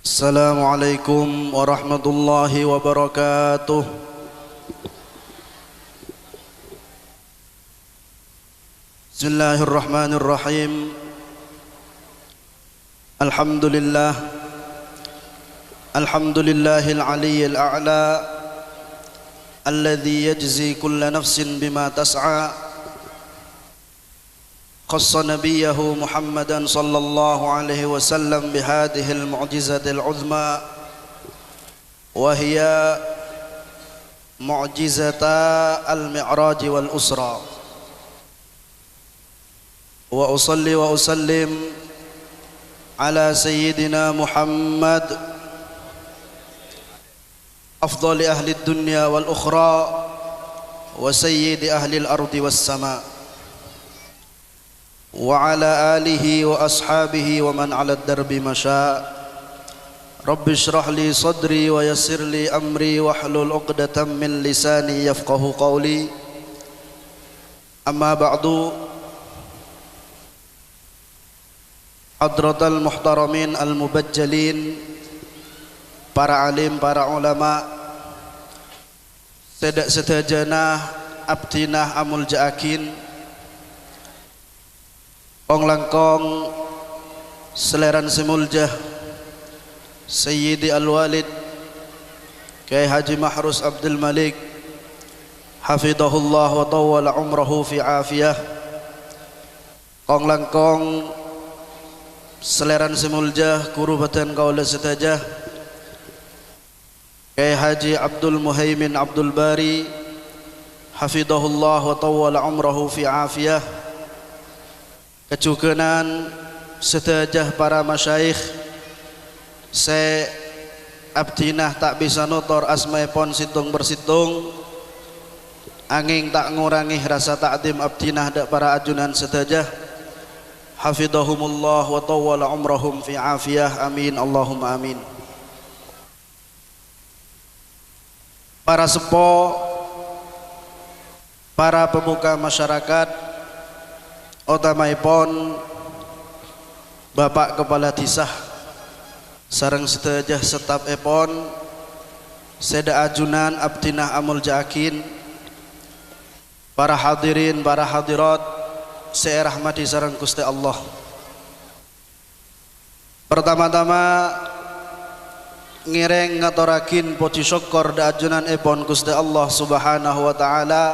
Assalamualaikum warahmatullahi wabarakatuh. Bismillahirrahmanirrahim. Alhamdulillah. Alhamdulillahil aliyyil a'la alladhi yajzi kulla nafsin bima tas'a. خص نبيه محمدا صلى الله عليه وسلم بهذه المعجزة العظمى وهي معجزة المعراج والأسرى وأصلي وأسلم على سيدنا محمد أفضل أهل الدنيا والأخرى وسيد أهل الأرض والسماء وعلى آله وأصحابه ومن على الدرب مشى رب اشرح لي صدري ويسر لي أمري واحلل عقدة من لساني يفقه قولي أما بعد حضرة المحترمين المبجلين para alim, para ulama, sedak-sedajana abdinah amul ja'akin Ong langkong seleran semuljah Sayyidi Al-Walid Kiai Haji Mahrus Abdul Malik hafidhahullah wa tawwala umrahu fi afiyah. Ong langkong seleran semuljah guru batan kaula setajah Kiai Haji Abdul Muhaimin Abdul Bari hafidhahullah wa tawwala umrahu fi afiyah. Kecukenan setajah para masyayikh se abdinah tak bisa nutor asmaipon situng bersitung angin tak ngurangi rasa ta'dim abdinah dak para ajunan setajah hafidhahumullah wa tawwala umrahum fi afiyah amin Allahumma amin. Para sepo, para pemuka masyarakat, utamaipun Bapak Kepala Disah sareng sedajah staf epon seda ajunan abdinah amul ja'akin, para hadirin, para hadirat saya rahmati sareng Gusti Allah. Pertama-tama ngireng ngaturakin puji syukur da ajunan epon Gusti Allah subhanahu wa ta'ala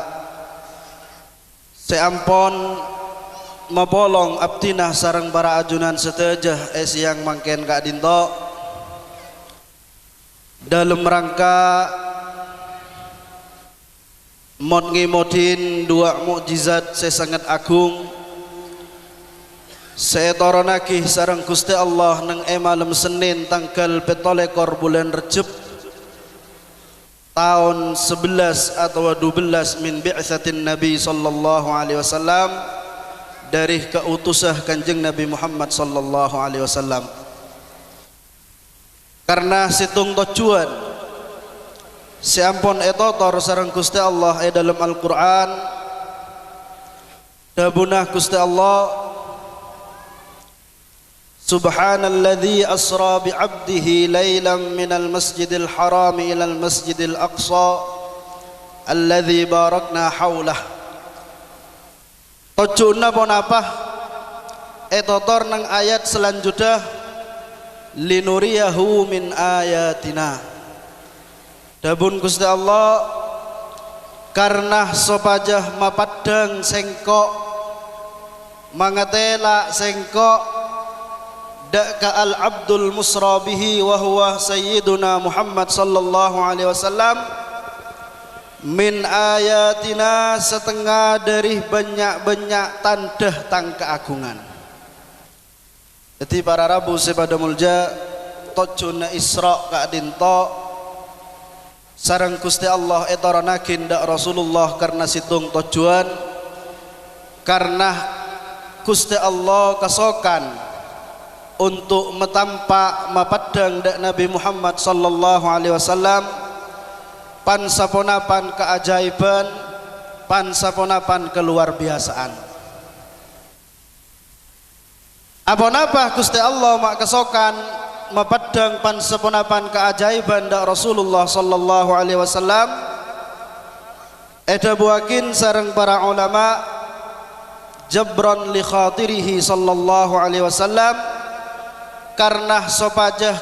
seampun mapolong abdinah sareng para ajunan setajah siang mangken kak dinto dalam rangka modin dua mukjizat sesangat agung seetoronakih sareng Gusti Allah neng malam Senin tanggal 17 bulan Rejab tahun 11 atau 12 min bi'tsatin Nabi sallallahu alaihi wasallam dari keutusah Kanjeng Nabi Muhammad sallallahu alaihi wasallam. Karena situng tujuan seampun etotor sareng Gusti Allah dalam Al-Qur'an dabunah Gusti Allah Subhanalladzi asra bi 'abdihi lailan minal masjidil haram ilal masjidil aqsa alladzi barakna haulah. Tujuna pun apa? Etotor nang ayat selanjutnya linuriyahu min ayatina. Dabun Gusti Allah karena sopajah mapadang sengkok mangatela sengkok daka al abdul musrabihi wa huwa sayyiduna Muhammad sallallahu alaihi wasallam min ayatina setengah dari banyak-banyak tanda tang keagungan. Jadi para rabu sepada mulja tojuna Isra kak dinto sareng Gusti Allah etoranakin dak Rasulullah karena situng tujuan karena Gusti Allah kesokan untuk metampak mapadang dak Nabi Muhammad sallallahu alaihi wasallam pan saponapan keajaiban, pan saponapan keluar biasaan. Apa Gusti Allah mak kesokan mapadang pansepunapan keajaiban dak Rasulullah sallallahu alaihi wasallam eda buakin sareng para ulama jabran li khatirihi sallallahu alaihi wasallam karena sopajah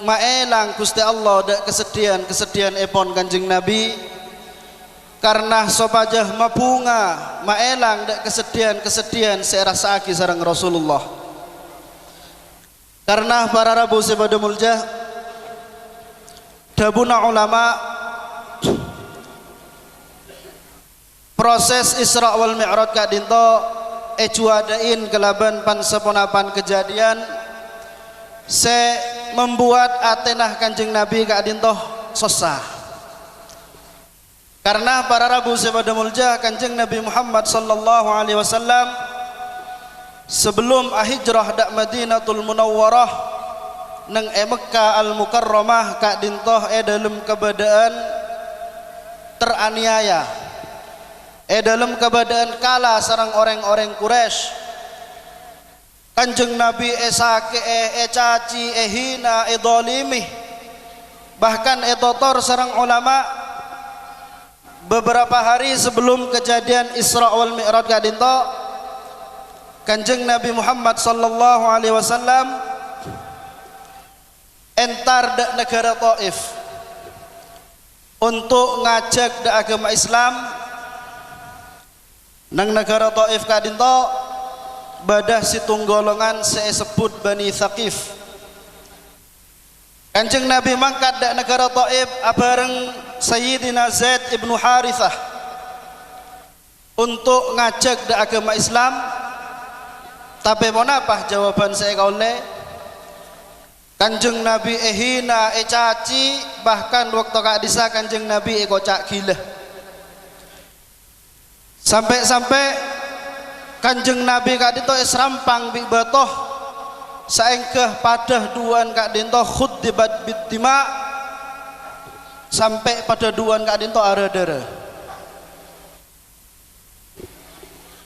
maelang Gusti Allah dak kesedihan epon Kanjeng Nabi, karena sopajah mabunga maelang dak kesedihan serasaki sareng Rasulullah. Karena para rabu sebada mulja dabuna ulama proses Isra wal Mi'raj kadinto ejuadain kelaban pansepunapan kejadian se membuat atenah Kanjeng Nabi kadinto sosah. Karena para rabu sebada mulja Kanjeng Nabi Muhammad sallallahu alaihi wasallam sebelum hijrah dak Madinatul Munawwarah nang Mekkah Al Mukarramah kak dintoh dalam keadaan teraniaya, dalam keadaan kalah sareng orang-orang Quraisy. Kanjeng Nabi esake caci hina dolimi, bahkan totor sareng ulama. Beberapa hari sebelum kejadian Isra wal Mi'raj kadinto Kanjeng Nabi Muhammad sallallahu alaihi wasallam entar dak negara Taif untuk ngajak dak agama Islam nang negara Taif kadinto badah situng golongan sebut Bani Thaqif. Kanjeng Nabi mangkat dak negara Taif abareng Sayyidina Zaid ibnu Harithah untuk ngajak dak agama Islam. Tapi monapah jawaban saya kaule Kanjeng Nabi hina caci, bahkan waktu kak disa Kanjeng Nabi kocak gila. Sampai Kanjeng Nabi kak dito esrampang bi batoh saengkeh padah duan kak dinto khuddibat biddima, sampai pada duan kak dinto ara-dara.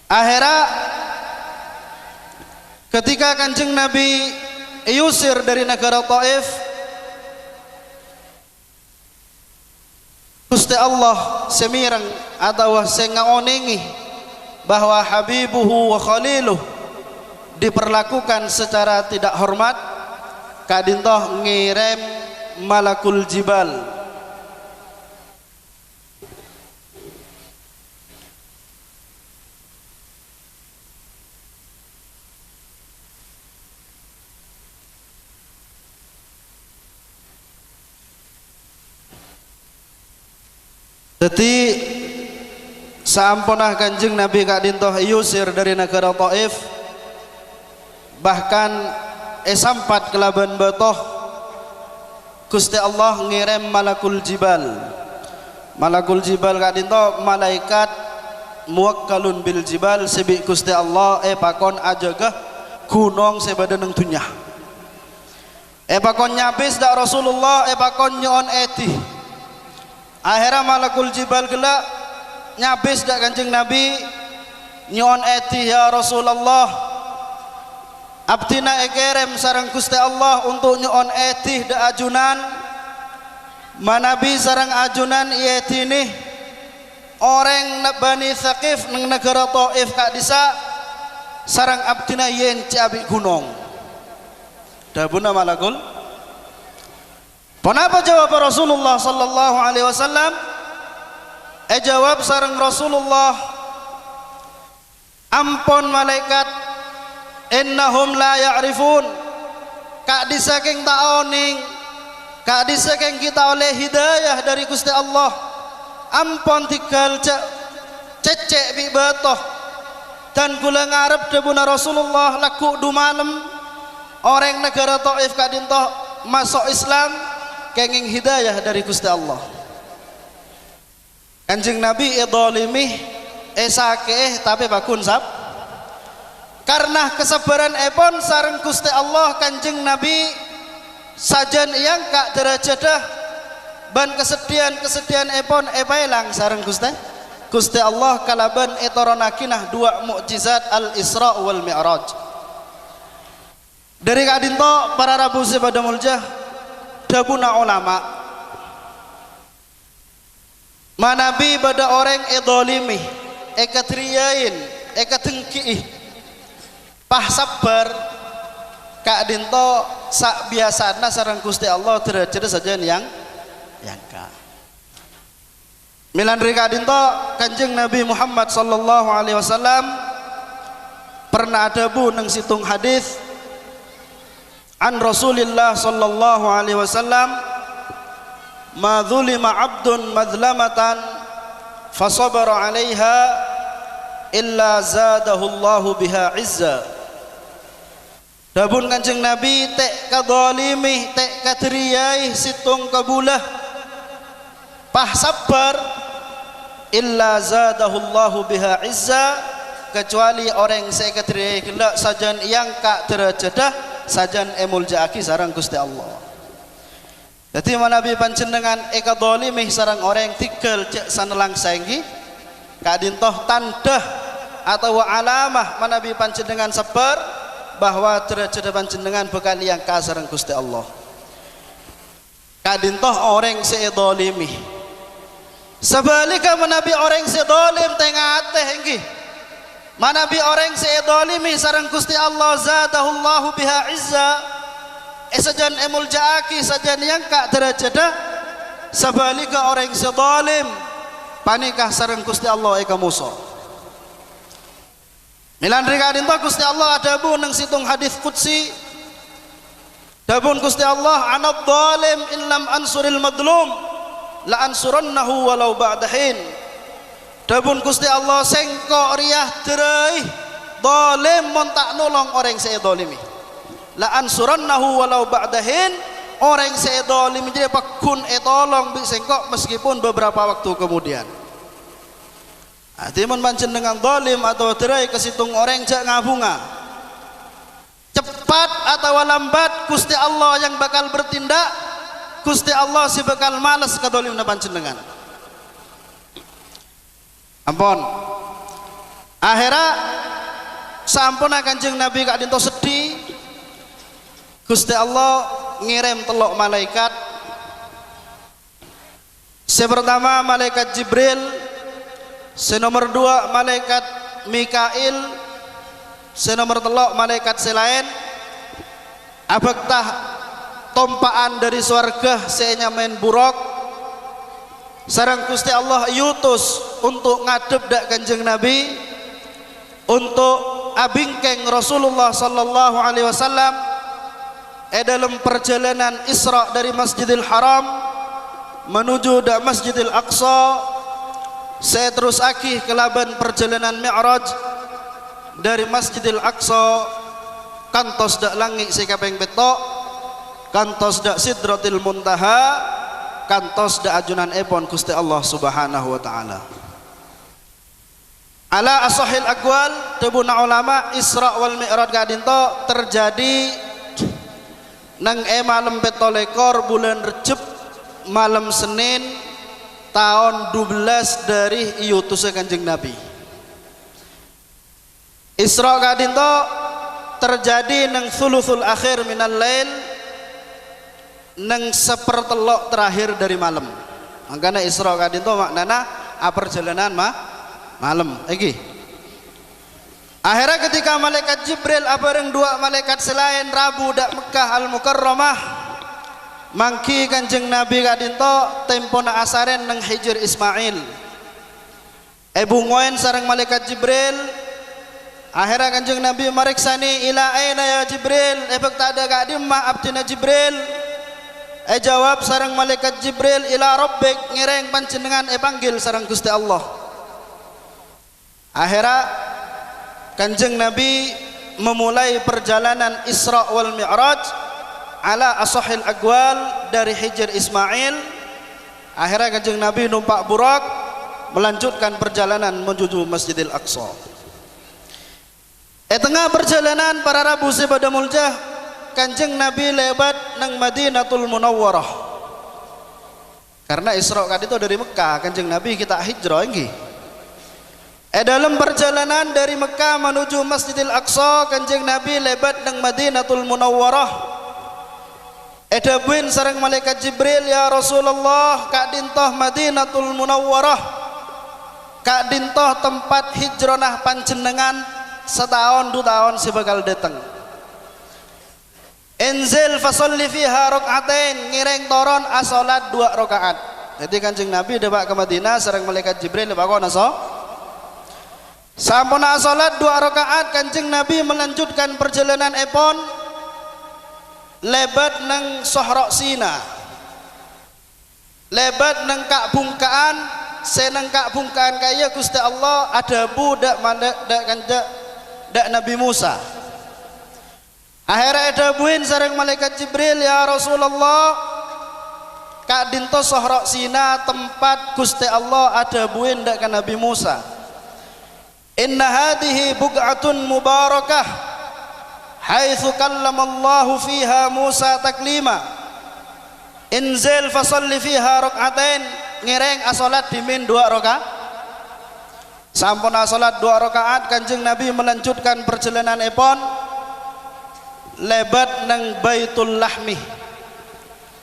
Akhirnya ketika Kanjeng Nabi diusir dari negara Taif, Gusti Allah semireng atau sengaoningi bahwa habibuhu wa khaliluh diperlakukan secara tidak hormat, kadintoh ngirim malakul jibal. Jadi saampunah Kanjeng Nabi kak dintoh yusir dari negara Taif, bahkan sampat kelaban batoh Gusti Allah ngirim malakul jibal. Malakul jibal kak dintoh malaikat muwakkalun bil jibal sebi Gusti Allah pakon ajagah gunung sebadan dunya. Pakon nyabis dak Rasulullah pakon nyon eti. Akhirnya malakul jibal gelak nyabis dak Kanjeng Nabi nyon eti, ya Rasulullah abdina ekerem sareng Gusti Allah untuk nyon eti dak ajunan manabi sareng ajunan ieti nih orang Bani Thaqif nang negara Taif kak disa sareng abdina yen cabi gunung dabuna malakul. Kenapa jawab Rasulullah sallallahu alaihi wasallam? Jawab sareng Rasulullah, ampun malaikat, innahum la ya'rifun. Kak disaking taoning, kak disaking kita oleh hidayah dari Gusti Allah. Ampun tinggal cecek bi batoh dan kula ngarep debuna Rasulullah laku du malam orang negara Taif kadintoh masuk Islam kenging hidayah dari Gusti Allah. Kanjeng Nabi idolimi esake tapi bakun sab karena kesabaran epon sareng Gusti Allah Kanjeng Nabi sajan yang kak derajadah ban kesedihan epon epailang sareng Gusti Allah kalaban etoronakinah dua mukjizat al Isra wal Mi'raj. Dari kadinto para rabu pada muljah dabuna ulama manabi pada orang edolimi ekatriyain ekatengki pah sabar kadinto sak biasana sareng Gusti Allah derajat saja yang ka milan dari kadinto Kanjeng Nabi Muhammad sallallahu alaihi wasallam pernah ada bu nang situng hadis an Rasulillah sallallahu alaihi wasallam ma dzulima 'abdun madlamatan fasabara 'alaiha illa zadahu Allahu biha 'izza. Dabun Kanjeng Nabi tek kadzalimi tek kadriyai situng kabulah pah sabar illa zadahu Allahu biha 'izza, kecuali orang saya kadriyai kelak sajan yang ka derajadah sajan emuljaaki sarang Gusti Allah. Jadi manabi panjenengan eka dolimi sarang orang tigel cek sanelang saenggi kadintoh tandah atau alamah manabi panjenengan sabar bahwa derajat panjenengan bekal yang ka sarang Gusti Allah. Kadintoh orang seedolimi sebalika manabi orang sedolim tengah teh enggi manabi orang seedolimi sarang Gusti Allah zadahullahu biha izza sajan emul jaaki sajan yang kak derajada sebalika orang sedolim panikah sarang Gusti Allah eka muso milan rika adinto Gusti Allah ada bu nang situng hadis qudsi dabun Gusti Allah anad dolim illam ansuril madlum la ansurannahu walau ba'dahin. Dabun Gusti Allah sengko riyah derai dolim mon tak nolong orang seedolimi la ansurannahu walau ba'dahin, orang seedolimi jadi pakun etolong sengko meskipun beberapa waktu kemudian. Timun panjenengan dolim atau derai kesitung orang jak ngabunga cepat atau lambat Gusti Allah yang bakal bertindak, Gusti Allah si bakal males kadolim na panjenengan. Ampun akhirnya sampun Kanjeng Nabi kadinto sedih Gusti Allah ngirim telok malaikat. Sepertama malaikat Jibril, senomor 2 malaikat Mikail, senomor telok malaikat selain abaktah tompaan dari surga seenya main buruk sarang Gusti Allah yutus untuk ngadep dak Kanjeng Nabi untuk abingkeng Rasulullah sallallahu alaihi wasallam dalam perjalanan Isra dari Masjidil Haram menuju dak Masjidil Aqsa. Saya terus akih kelaban perjalanan Mi'raj dari Masjidil Aqsa kantos dak langit sekapeng betok, kantos dak Sidratil Muntaha, kantos da ajunan epon Gusti Allah Subhanahu wa taala. Ala asahil aqwal tebuna ulama Isra wal Mi'raj kadinto terjadi nang malam 17 bulan Rejab malam Senin tahun 12 dari iutusnya Kanjeng Nabi. Isra kadinto terjadi nang thuluthul akhir minal lail nang sepertelok terakhir dari malam. Makanya Isra kadinto maknana perjalanan malam iki. Akhirnya ketika malaikat Jibril bareng 2 malaikat selain Rabu dak Mekah Al Mukarramah mangki Kanjeng Nabi kadinto tempona asaren nang Hijr Ismail. Bungoen sareng malaikat Jibril. Akhirnya Kanjeng Nabi mariksani ila aina ya Jibril ebek tak ada kadim ma abdina Jibril. Jawab sarang malaikat Jibril ila rabbik ngireng panjenengan panggil sarang Gusti Allah. Akhirnya Kanjeng Nabi memulai perjalanan Isra wal Mi'raj ala asahil aqwal dari Hijr Ismail. Akhirnya Kanjeng Nabi numpak burak melanjutkan perjalanan menuju Masjidil Aqsa. Tengah perjalanan para rabu pada muljah Kanjeng Nabi lewat nang Madinatul Munawwarah. Karena Isra kan itu dari Mekah, Kanjeng Nabi kita hijrah nggih. Dalam perjalanan dari Mekah menuju Masjidil Aqsa, Kanjeng Nabi lebat nang Madinatul Munawwarah. Edabuin sareng malaikat Jibril, ya Rasulullah, kak dintoh Madinatul Munawwarah, kak dintoh tempat hijronah panjenengan setahun 2 tahun si bakal dateng. Enzil fasolli fiha rakaatain, ngireng toron asolat 2 rakaat. Jadi Kanjeng Nabi debak ke Madinah sareng malaikat Jibril bakon aso. Sampun salat 2 rakaat, Kanjeng Nabi melanjutkan perjalanan epon lebat nang Sohrok Sina, lebat nang kak bungkaan, senang kak bungkaan kaya Gusti Allah ada budak mandak dak kanjak dak Nabi Musa. Akhirnya ada buin sareng malaikat Jibril, ya Rasulullah, kak dinto Sohrok Sina tempat Gusti Allah ada buin dak kan Nabi Musa. Inna hadhihi buq'atun mubarakah haitsu kallamallahu fiha Musa taklima. Inzil fasalli fiha rakaatain, ngireng asolat dimin 2 rakaat. Sampun asolat 2 rakaat, Kanjeng Nabi melanjutkan perjalanan epon lebat nang Baitul Lahmi.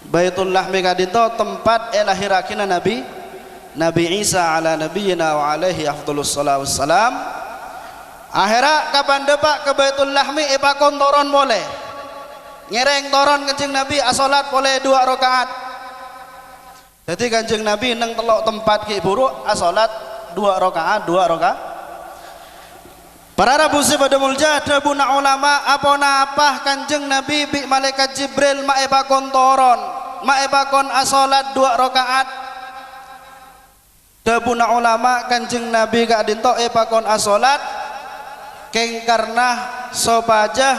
Baitul Lahmi kadito tempat lahirakina Nabi Isa ala nabiyina wa alaihi afdhalus salatu wassalam. Akhirnya kapan depak ke Baitul Lahmi ipakon toron boleh. Ngereng toron Kanjeng Nabi asolat boleh 2 rakaat. Jadi Kanjeng Nabi nang telok tempat ki buruk asolat 2 rakaat. Para rabu pada muljah dabuna ulama apa Kanjeng Nabi bi malaikat Jibril maepakon toron, maepakon asolat 2 rakaat. Dabuna ulama Kanjeng Nabi gak dinto epakon asolat keng karena sopaja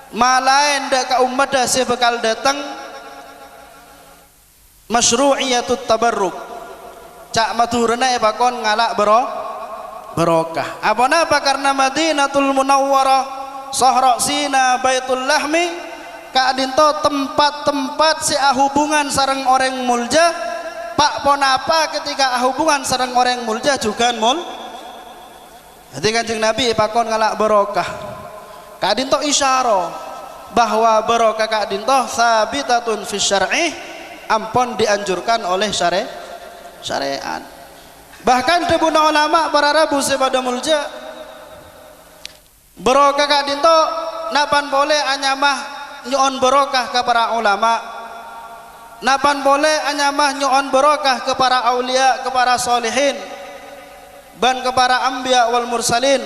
malain dak ka umat dah si bakal datang masyru'iyatut tabarruk, cak maturna epakon ngalak barokah. Apa napa? Karena Madinatul Munawwarah, Sohrok Sina, Baitul Lahmi kak dinto tempat-tempat si hubungan sareng orang mulja. Pak ponapa ketika hubungan sareng orang mulja juga mul. Jadi Kanjeng Nabi pakon ngalak barokah. Kak dinto isyara bahwa barokah kak dinto sabitatun fi syar'i, ampun dianjurkan oleh syariat. Bahkan debuna ulama para rabu pada mulja barokah kak dinto napan boleh anyamah nyon barokah ke para ulama. Napan boleh anyamah nyoon barokah ke para aulia, ke para solihin, dan ke para anbiya wal mursalin.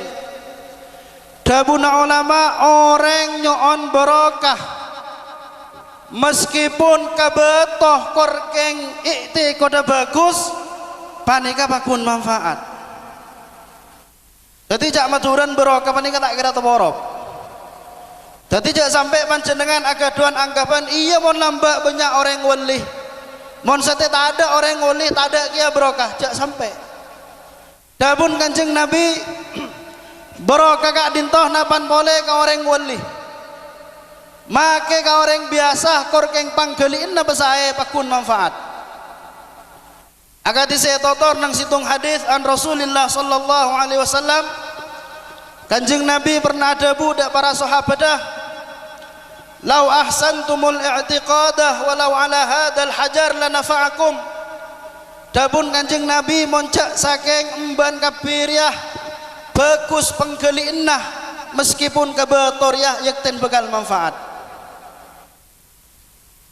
Dabuna ulama orang nyoon barokah meskipun kabetoh korkeng ikti koda bagus panika bakun manfaat. Jadi jak maturan barokah panika tak kira teborop. Jadi jangan sampai panjenengan agaduan anggapan iya mon lambak banyak orang wali, mon sate tak ada orang wali, tak ada kia barokah, jangan sampai. Dabun Kanjeng Nabi barokah kak dintoh napan boleh ke orang wali, make ke orang biasa korkeng panggeliin na besae pakun manfaat. Agak disetotor nang situng hadis an Rasulillah sallallahu alaihi wasallam. Kanjeng Nabi pernah ada budak para sahabat dah. Lau ahsantumul i'tiqadah walau ala hadal hajar lanafa'akum. Dabun Kanjeng Nabi moncak saking emban kabiriah bagus penggelinnah meskipun kebetoriah yakten bekal manfaat.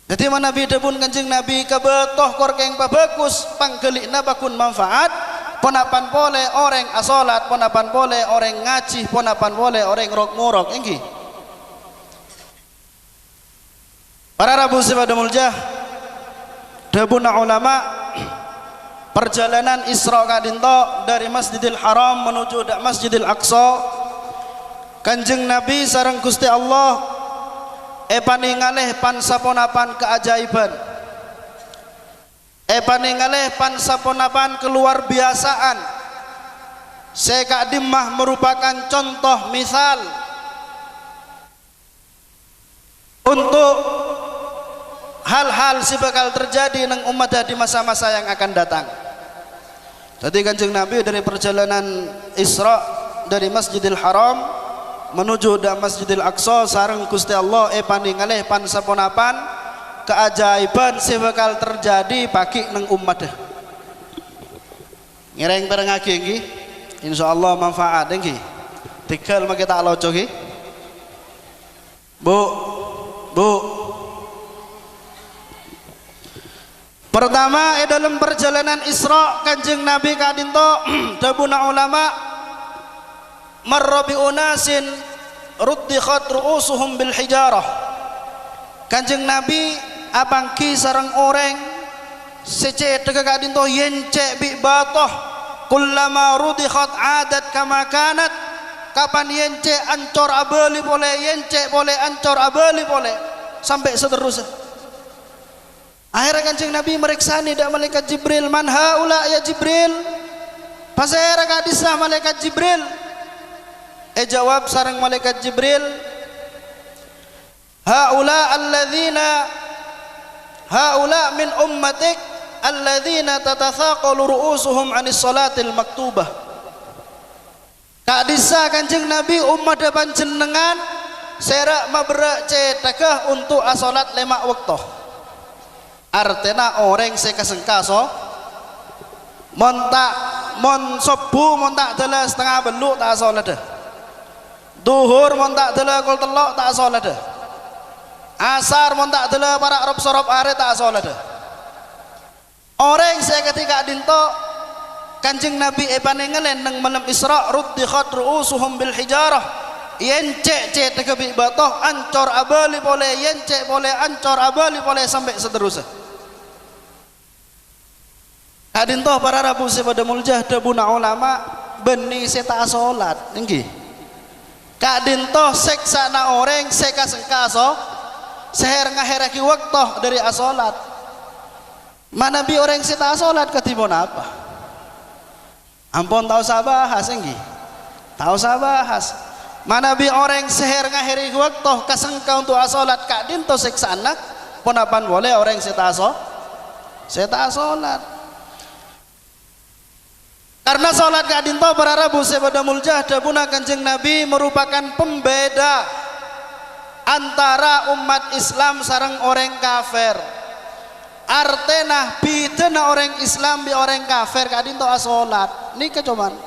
Jadi mana Nabi dabun Kanjeng Nabi kebetoh korkeng bagus penggelinnah bakun manfaat. Ponapan boleh orang asolat, ponapan boleh orang ngaji, ponapan boleh orang rok murok engki. Para rabu pada muljah dabuna ulama perjalanan Isra kadinto dari Masjidil Haram menuju Masjidil Aqsa, Kanjeng Nabi sareng Gusti Allah paningalih pan saponapan keajaiban, paningalih pan saponapan keluar biasaan. Seka dimah merupakan contoh misal untuk hal-hal si bakal terjadi nang umat di masa-masa yang akan datang. Jadi Kanjeng Nabi dari perjalanan Isra dari Masjidil Haram menuju ke Masjidil Aqsa sareng Gusti Allah paningalih pan saponapan keajaiban sing bakal terjadi bagi nang umat. Ngereng perengake nggih. Insyaallah manfaat nggih. Tinggal mah kita lojo nggih. Bu. Pertama dalam perjalanan Isra Kanjeng Nabi kadinto dabuna ulama marra bi unasin ruddikhat ru'usuhum bil hijarah. Kanjeng Nabi apangki sareng orang sece teka kadinto yence bi batoh kullama ruddikhat adat kama kanat. Kapan yence ancor abeli boleh yence boleh ancor abeli boleh sampai seterusnya. Akhirnya Kanjeng Nabi meriksani dak malaikat Jibril, man haula ya Jibril, pasera kadisah malaikat Jibril. Jawab sareng malaikat Jibril, haula min ummatik alladzina tatathaqalu ru'usuhum 'anis salatil maktubah. Kadisah Kanjeng Nabi umat depan jenengan serak mabrak cetakah untuk asolat lima waktu. Artinya orang sekasengka so mon sobu mon tak dela setengah beluk tak asolat dah. Duhur mon tak dela kul telok tak asolat dah. Asar mon tak dela para rob sorop are tak asolat dah. Orang saya ketika dinto Kanjeng Nabi panengelen nang malam Isra ruddikhat ru'usuhum bil hijarah. Yencek teka bi batoh ancor abali boleh yencek boleh ancor abali boleh sampai seterusnya. Kadinto para rabu sepada muljah dabuna ulama beni seta salat nggih. Kadinto seksana orang seka sengkaso seher ngaheraki waktu dari asolat. Mana bi orang seta salat ketibon apa? Ampun tahu sabahas nggih. Tahu sabahas. Mana bi orang seher ngaheraki waktu kasengka untuk asolat kadinto seksana ponapan boleh orang seta salat. Karena salat kadinto para rabu sepada muljah dabuna Kanjeng Nabi merupakan pembeda antara umat Islam sareng orang kafir. Artena bidena orang Islam bi orang kafir kadinto asolat. Ini kecuman.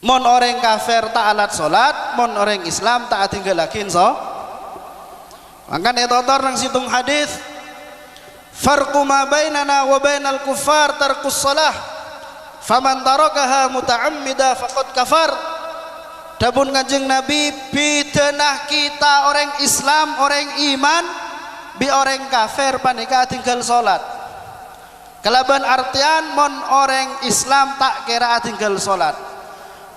Mon orang kafir tak alat salat, mon orang Islam tak tinggalakin so. Mangkan etotor nang situng hadis farqu ma bainana wa bainal kuffar tarkus shalah. Faman tarakaha muta'ammida faqad kafar. Dabun Kanjeng Nabi bidenah kita orang Islam orang iman bi orang kafir panika tinggal salat. Kelaban artian mon orang Islam tak kira tinggal salat.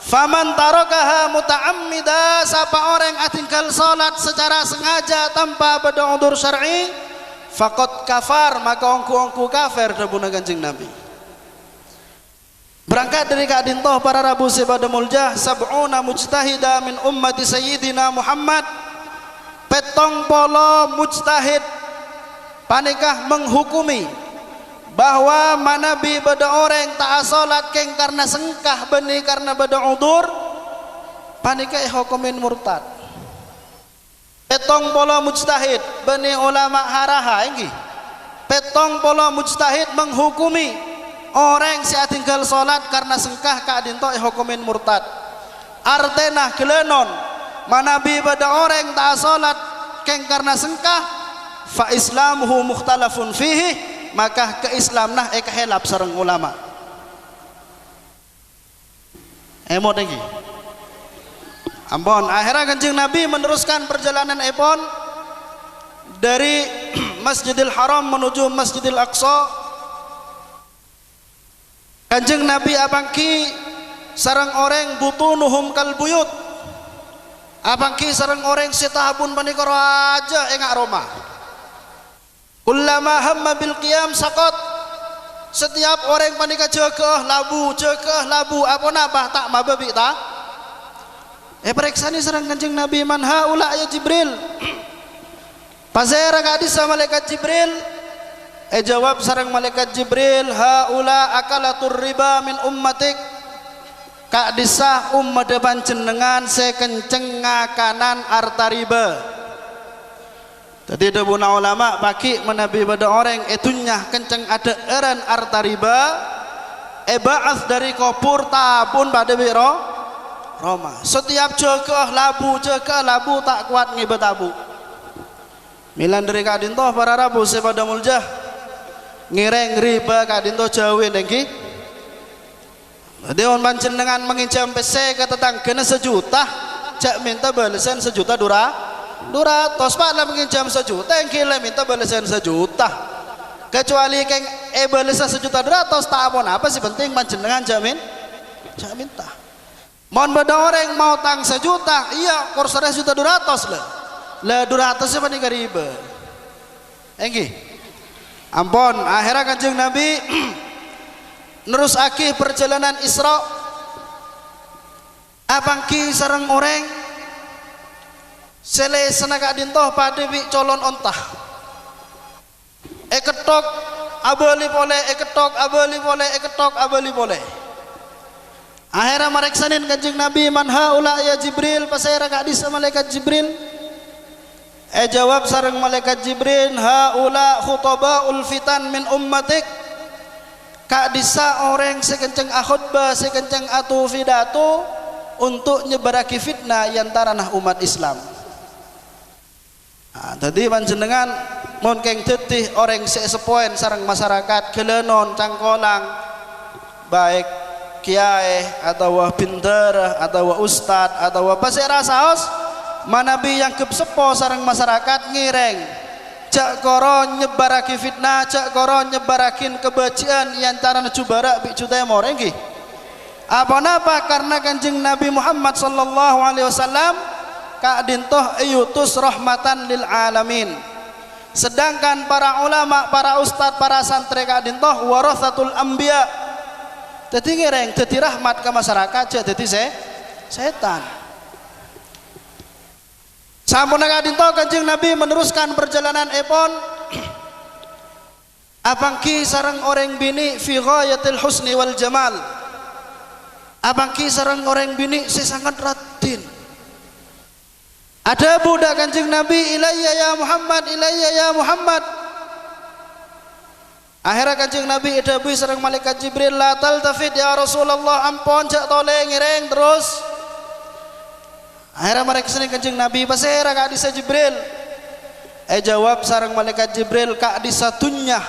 Faman tarakaha muta'ammida sapa orang tinggal salat secara sengaja tanpa berudhur syar'i faqad kafar maka ongku kafir dabun Kanjeng Nabi. Berangkat dari kadintoh para rabu sepada muljah sab'una mujtahida min ummati sayyidina Muhammad. Petong polo mujtahid panikah menghukumi bahwa manabi beda orang tak salat keng karena sengkah beni karena beda udur panikah hukumin murtad. Petong polo mujtahid beni ulama haraha ini. Petong polo mujtahid menghukumi orang si tinggal salat karena sengkah kadinto hukumin murtad. Artena gelenon manabi pada orang tak salat keng karena sengkah fa islamuhu mukhtalafun fihi maka keislamnah kahelap sareng ulama. Emot lagi. Ampun akhirnya Kanjeng Nabi meneruskan perjalanan epon dari Masjidil Haram menuju Masjidil Aqsa. Kanjeng Nabi apangki sareng orang butunuhum kal buyut. Apangki sareng orang setahabun panika raja engak Roma. Kullama hamma bil qiyam saqat. Setiap orang panika jegeh labu apa nabah tak mababi ta. Periksani sareng Kanjeng Nabi man haula ya Jibril. Pasera kadis sama malaikat Jibril jawab sareng malaikat Jibril, haula akalatur riba min ummatik. Kak disah umat panjenengan sekenceng ngakanan harta riba. Tadi ada buna ulama bagi menabi pada orang itunya kenceng ada eran harta riba. Ba'ath dari kopur tabun pada biro Roma. Setiap jaga labu tak kuat ngibet tabu. Milan dari kadintoh para rabu sepada muljah ngireng riba kadintoh jauhin lagi. Dewan panjenengan menginjam PC ke tetangganya 1 juta, cak minta balasan 1 juta duratos pak lah menginjam 1 juta yang kira minta balasan 1 juta. Kecuali keng balasan 1 juta duratos tak apa sih penting panjenengan jamin minta. Mohon beda orang mau tang 1 juta, iya kursornya 1 juta duratos lah duratosnya paling riba. Enggi, ampun akhirnya kanjeng Nabi nerus akih perjalanan Isra. Abangki sareng orang sele senaga dintoh pada bi colon ontah. Ketok abali boleh. Akhirnya mareksanin kanjeng Nabi, man haula ya Jibril, pasayra ka hadis malaikat Jibril. Jawab sareng malaikat Jibril, haula khutabaul fitan min ummatik. Kak disa orang sekenceng akhutbah sekenceng atu pidato untuk nyebaraki fitnah yang tanah umat Islam. Tadi panjenengan mon keng tetih orang sesepoen sareng masyarakat gelenon cangkolang baik kiai atau pinter atau ustad atau pasera saos manabi yang kesepo sareng masyarakat ngireng cak koro nyebaraki fitnah, cak koro nyebarakin kebajikan yang antara jubara bi juta morengi. Apa napa? Karena kanjeng Nabi Muhammad sallallahu alaihi wasallam kak dintoh yutus rahmatan lil alamin. Sedangkan para ulama, para ustad, para santri kak dintoh warathatul anbiya. Dadi ngereng, dadi rahmat ke masyarakat, dadi setan. Sampun kadinto kanjeng Nabi meneruskan perjalanan epon abangki sareng orang bini fi ghayatil husni wal jamal. Abangki sareng orang bini sesangat ratin. Ada budak kanjeng Nabi, ilayya ya Muhammad. Akhirnya kanjeng Nabi edabi sareng malaikat Jibril, la taltafid ya Rasulullah, ampun jak toleh ngireng terus. Akhirnya mereka sini kanjeng Nabi pasera kak disa Jibril. Jawab sareng malaikat Jibril, kak disa tunyah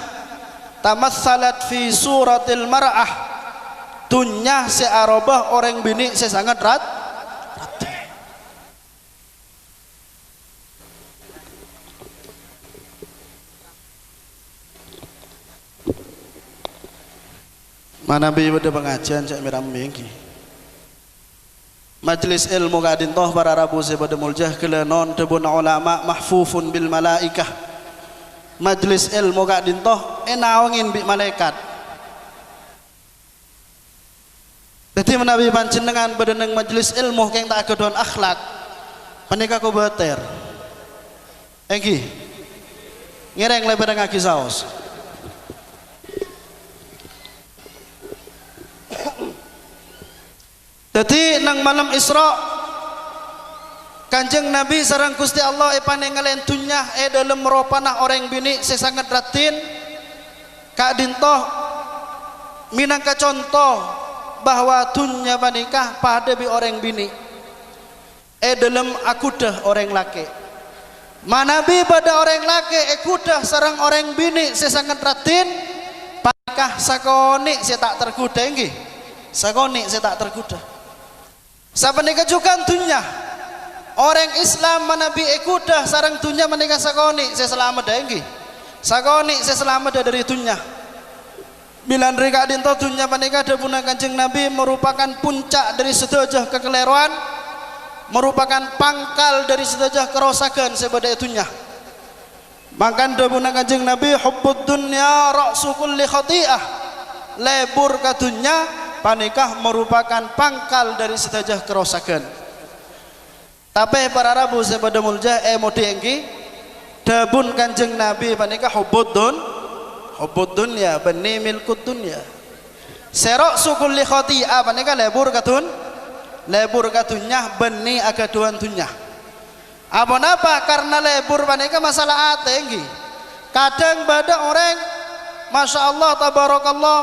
tamatsalat fi suratil mar'ah. Tunyah searobah orang bini sesangat rati. Mana bi pada pengajian cak miram minggi. Majlis ilmu kadintoh para rabu sepada muljah kelenon tebun ulama mahfufun bil malaikah. Majlis ilmu kadintoh enawangin bi malaikat. Jadi menawi panjenengan bedeneng majlis ilmu keng tak kedon akhlak panika ko beter. Engki ngereng lebar ngaki saos. Jadi nang malam Isra kanjeng Nabi sareng Gusti Allah panengalen dunya dalam meropanah orang bini sesangat ratin kak dintoh minangka contoh bahwa dunya panikah pada bi orang bini dalam akudah orang laki manabi pada orang laki kudah sareng orang bini sesangat ratin panikah sakoni saya tak tergoda nggih sakoni saya tak tergoda. Siapa nikah juga dunia orang Islam manabi ekudah sarang dunia menikah sakoni saya selamat dengki sakoni saya selamat dari dunia bilan rika dinto dunia menikah dabuna kanjeng Nabi merupakan puncak dari sedajah kekeliruan merupakan pangkal dari sedajah kerosakan sebada dunia makan dabuna kanjeng Nabi hubbud dunya ra'su kulli khati'ah lebur ke dunia panikah merupakan pangkal dari sedajah kerosakan. Tapi para rabu sepada muljah modi engki dabun kanjeng Nabi panikah hubbud dunya bani milkud dunya. Serok sukul li khati'ah panika lebur katun bani agaduan dunya. Apa napa? Karena lebur panika masalah ate nggih. Kadang bada orang Masya Allah tabarakallah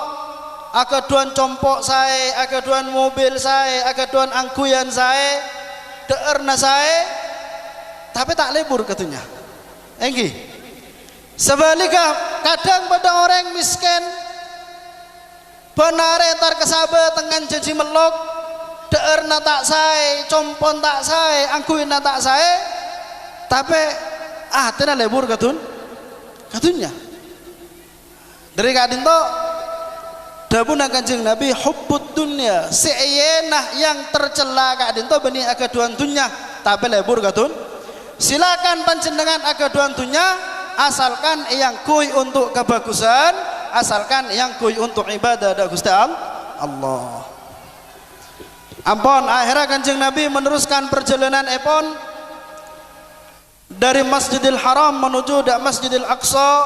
agaduan compok saya, agaduan mobil saya, agaduan angkuyan saya, deerna saya, tapi tak lebur katanya. Nggih. Sebaliknya kadang bada orang miskin benare entar kesabe tengan janji melok deerna tak sae compon tak sae angkuina tak sae tapi tina lebur katunya dari kadin to dabuna Kanjeng Nabi hubbud dunya seyenah yang tercela kadin to beni agaduan dunya tapi lebur katun silakan panjenengan agaduan dunya asalkan yang kui untuk kebagusan, asalkan yang kui untuk ibadah da Gusti Allah. Ampun akhirnya Kanjeng Nabi meneruskan perjalanan epon dari Masjidil Haram menuju da Masjidil Aqsa.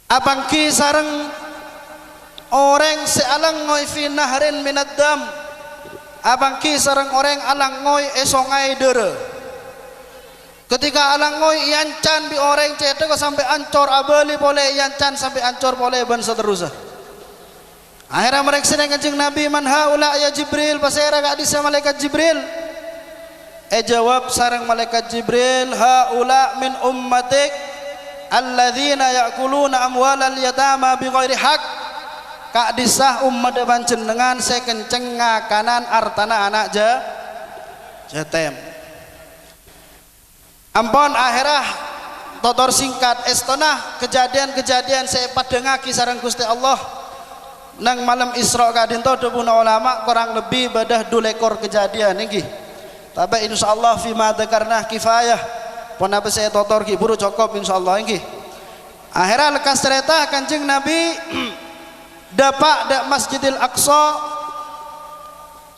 Apangki sareng orang sealang ngoi fi nahrin minad dam. Apangki sareng orang alang ngoi esongai dere. Ketika alang ngoi yancan bi orang cete ko sampai ancor abali boleh yancan sampai ancor boleh ban seterusnya. Akhirnya mereka sedang Kanjeng Nabi man haula ya Jibril pasera gak bisa malaikat Jibril. Jawab sareng malaikat Jibril haula min ummatik alladzina ya'kuluna amwalal yatama bighairi haq. Kak disah umat panjenengan sekenceng ngakanan artana anak jatem. Ampun akhirah totor singkat estonah kejadian-kejadian saya padengaki sareng Gusti Allah nang malam Isra kadin to debuna ulama kurang lebih badah 2 ekor kejadian nggih. Tapi insyaallah fi ma dzakarna kifayah. Pun apa saya totor ki buru cukup insyaallah nggih. Akhirnya lekas cerita Kanjeng Nabi dapat dak Masjidil Aqsa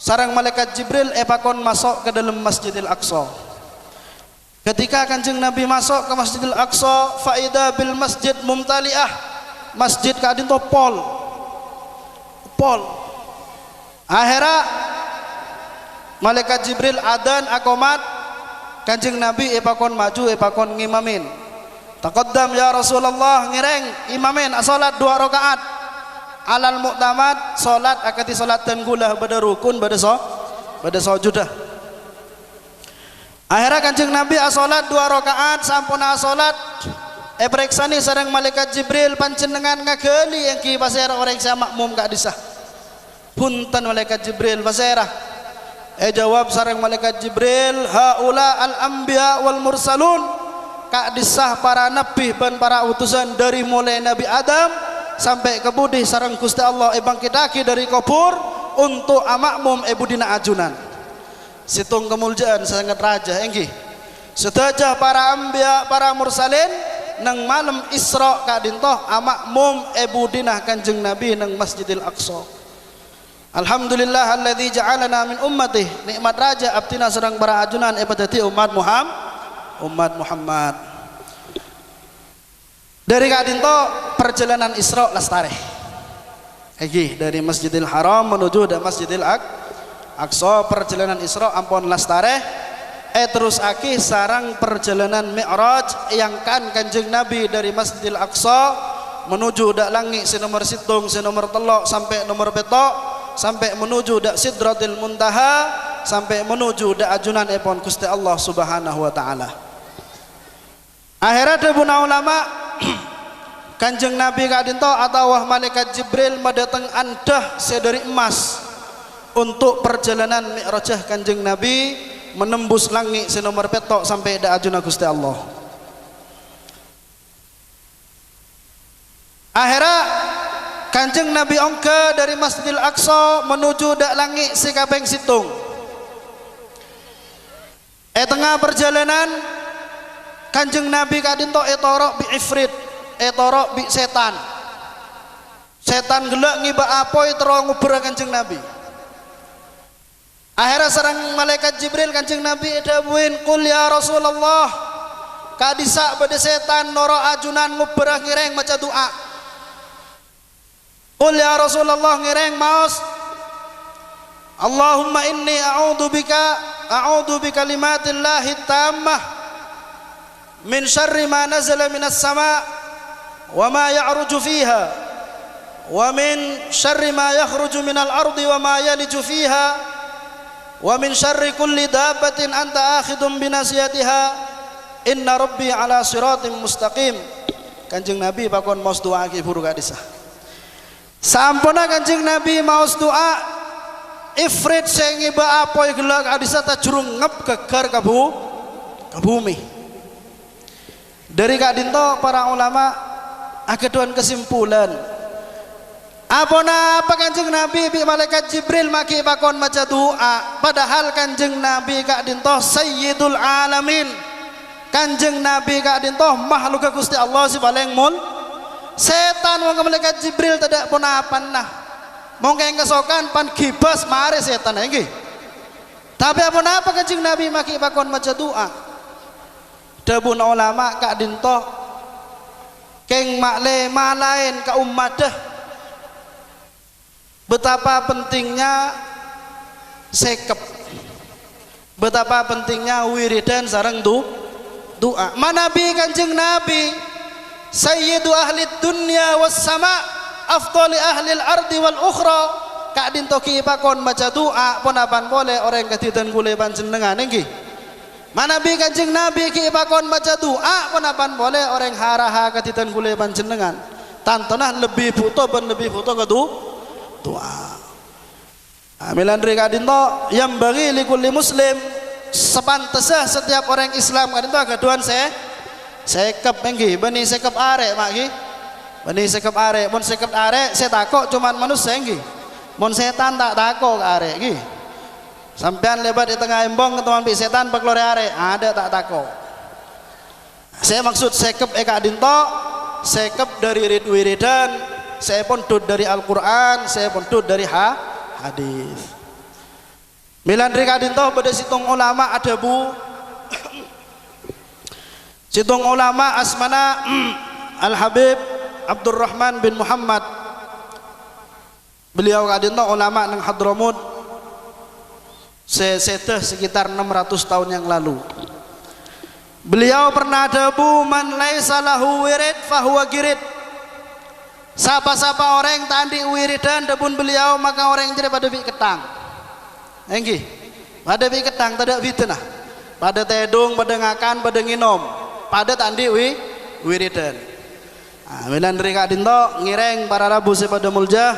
sareng malaikat Jibril epakon masuk ke dalam Masjidil Aqsa. Ketika Kanjeng Nabi masuk ke Masjidil Aqsa, faida bil masjid mumtaliah. Masjid kadin to pol. Akhirnya malaikat Jibril adan akomat Kanjeng Nabi epakon maju epakon ngimamin. Taqaddam ya Rasulullah ngireng imamin salat 2 rakaat. Alal mu'tamad salat akati salat dan gulah pada rukun pada sujudah. Akhirnya Kanjeng Nabi asolat 2 rakaat sampun asolat periksani sareng malaikat Jibril panjenengan ngageli yang ki pasera orang saya makmum gak disah punten malaikat Jibril pasera jawab sareng malaikat Jibril haula al anbiya wal mursalun kak disah para nabi dan para utusan dari mulai Nabi Adam sampai ke budi sareng Gusti Allah bangkitaki dari kubur untuk makmum budina ajunan. Situng kemuliaan sangat raja enggih. Sedajah para anbiya para mursalin nang malam Isra kadintoh makmum budinah Kanjeng Nabi nang Masjidil Aqsa. Alhamdulillah alladzi ja'alana min ummatih. Nikmat raja abtina sedang para ajunan dadi umat Muhammad. Dari kadintoh perjalanan Isra lestari. Enggih dari Masjidil Haram menuju da Masjidil Aqsa perjalanan Isra ampun lastare terus aki sarang perjalanan Mi'raj yang kan Kanjeng Nabi dari Masjidil Aqsa menuju dak langit sinomor situng sinomor telok sampai nomor petok sampai menuju dak Sidratil Muntaha sampai menuju dak ajunan epon Gusti Allah Subhanahu wa taala. Akhirnya debuna ulama Kanjeng Nabi kadinto atau malaikat Jibril mendatang andah sedari emas untuk perjalanan Mi'rajah Kanjeng Nabi menembus langit senomor petok sampai da ajuna Gusti Allah. Akhirnya Kanjeng Nabi ongke dari Masjidil Aqsa menuju dak langit sikapeng situng. Tengah perjalanan Kanjeng Nabi kadinto etorok bi ifrit, etorok bi setan. Setan gelak ngiba apoi terong nguber Kanjeng Nabi. Akhirnya sareng malaikat Jibril Kanjeng Nabi dawuhin qul ya Rasulullah kadisa bade setan noro ajunan nguberah ngireng maca doa. Qul ya Rasulullah ngireng maos Allahumma inni a'udzu bi kalimatillahi tammah min syarri ma nazala minas sama' wa ma ya'ruju fiha wa min syarri ma yakhruju minal ardi wa ma yaliju fiha wa min syarri kulli dabbatin anta akhidum binasiyatiha inna rabbi ala siratim mustaqim. Kanjeng Nabi pakon maos doa ki buru kadisa. Sampuna Kanjeng Nabi maos doa ifrit sing iba apoy gelak kadisa ta jurung ngep gegar ka bumi. Dari kadinto para ulama ageduan kesimpulan apa Kanjeng Nabi bi malaikat Jibril maki pakon maca doa padahal Kanjeng Nabi kadinto sayyidul alamin. Kanjeng Nabi kadinto makhluk Gusti Allah si paling setan wong malaikat Jibril tidak pun apa nah mungkin kesokan pan gibas mare setan nggih. Tapi apa Kanjeng Nabi maki pakon maca doa. Dabun ulama kak dinto keng makle malain ka ummadah betapa pentingnya sekep, betapa pentingnya wiridan sareng doa. Manabi Kanjeng Nabi sayyidu ahli dunya was sama afdali ahli al-ardi wal ukhra kak dinto ki pakon maca doa pun apan boleh orang ketidan kule panjenengan nggih. Manabi Kanjeng Nabi ki pakon maca doa pun apan boleh orang haraha ketidan kule panjenengan tantonah lebih butuh ke doa. Amilan ri kak dinto yang bagi likulli muslim sepantesah setiap orang Islam kak dinto agaduan sekep nggih bani sekep arek mak nggih bani sekep arek mun sekep arek saya takok cuman manusia nggih mun setan tak takok arek nggih sampean lebat di tengah embong teman pi setan peklore arek ada tak takok. Saya maksud sekep eka dinto sekep dari wiridan saya pun tut dari Al-Qur'an saya pun tut dari hadis. Milan rika dinto pada situng ulama ada bu situng ulama asmana Al-Habib Abdurrahman bin Muhammad. Beliau kadinto ulama nang Hadramut seseteh sekitar 600 tahun yang lalu. Beliau pernah debu man laisa lahu wirid fahuwa girid. Sapa-sapa orang tandi wiridan debun beliau maka orang jadi pada bi ketang. Nggih. Pada bi ketang tidak fitnah. Pada tedung, pada ngakan, pada nginom. Pada tandi wiridan. Milan rika dinto ngireng para rabu sepada muljah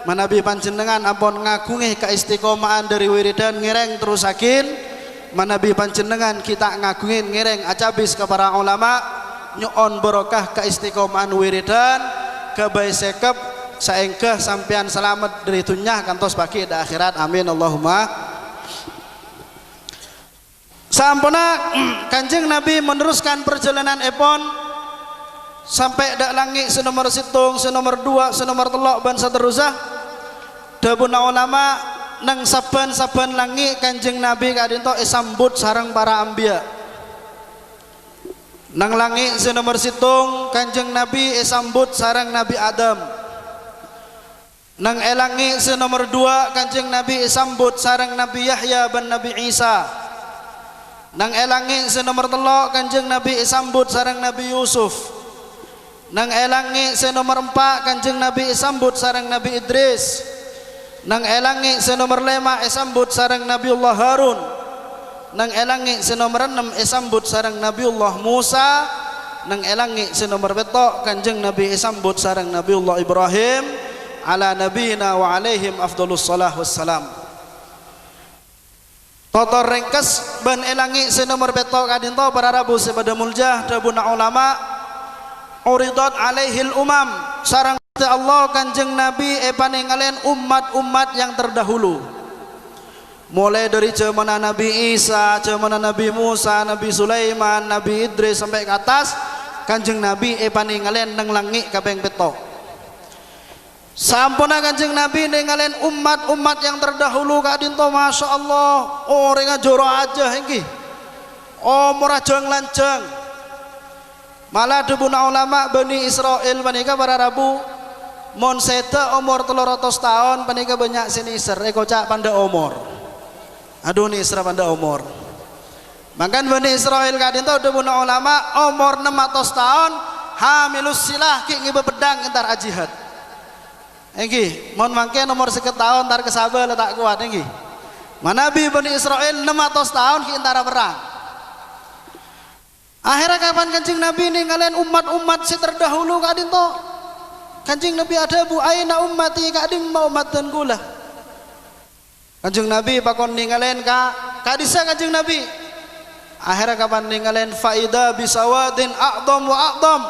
manabi panjenengan ampun ngagungi keistiqomahan dari wiridan ngireng terusakin manabi panjenengan kita ngagungin ngireng acabis ke para ulama nyuon barokah keistiqomahan wiridan kebaik sekep saengkeh sampean selamat dari dunya kantos bagi da akhirat amin Allahumma. Sampuna Kanjeng Nabi meneruskan perjalanan epon sampai dak langit senomor situng, senomor 2, senomor 3 dan seterusnya. Dabuna ulama nang saban-saban langit Kanjeng Nabi kadinto isambut sareng para anbiya. Nang langit senomor situng Kanjeng Nabi isambut sareng Nabi Adam. Nang elangi senomor 2 Kanjeng Nabi isambut sareng Nabi Yahya ban Nabi Isa. Nang elangi senomor 3 Kanjeng Nabi isambut sareng Nabi Yusuf. Nang elangi senomor 4 Kanjeng Nabi isambut sareng Nabi Idris. Nang elangi senomor 5 isambut sareng Nabiullah Harun. Nang elangi senomor 6 isambut sareng Nabiullah Musa. Nang elangi senomor 7 Kanjeng Nabi isambut sareng Nabiullah Ibrahim ala nabiyina wa alaihim afdhalus salah wassalam. Totor ringkes ban elangi senomor 7 kadinto para rabu sepada muljah dabuna ulama uridat alaihil umam sarang Allah Kanjeng Nabi paningalen umat-umat yang terdahulu mulai dari zaman Nabi Isa, zaman Nabi Musa, Nabi Sulaiman, Nabi Idris sampai ke atas Kanjeng Nabi paningalen nang langit kaping 7. Sampuna Kanjeng Nabi ningalen umat-umat yang terdahulu kadinto Masya Allah orang joro aja nggih murah jeng lanjeng Malah debuna ulama Bani Israel panika para rabu mon seta umur 300 tahun panika banyak siniser kocak panda umur. Aduh ni isra panda umur. Makan Bani Israel kadin tau debuna ulama umur 600 tahun hamilus silah ki ngibe pedang entar jihad. Enggi mon mangke nomor 1 tahun tar kesabel tak kuat enggi. Manabi Bani Israel 600 tahun ki antara perang. Akhirnya kapan Kanjeng Nabi ninggalin umat-umat si terdahulu kadin to. Kanjeng Nabi ada bu aina ummati kadin mau umat dan gula. Kanjeng Nabi pakon ninggalin kadisa Kanjeng Nabi. Akhirnya kapan ninggalin faida bisawadin a'dham wa a'dham.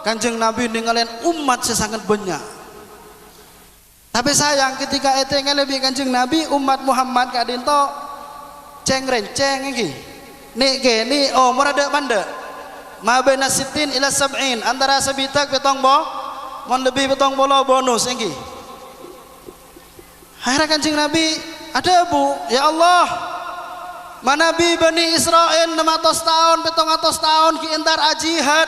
Kanjeng Nabi ninggalin umat sesangat banyak. Tapi sayang ketika itu lebih Kanjeng Nabi umat Muhammad kadin to ceng-renceng iki. Ni umur ada panda ma baina sittin ila sab'in antara sebitak petong mon lebih petong bolo bonus engki. Akhirnya Kanjeng Nabi ada bu ya Allah manabi Bani Israel 600 tahun 700 tahun ki entar jihad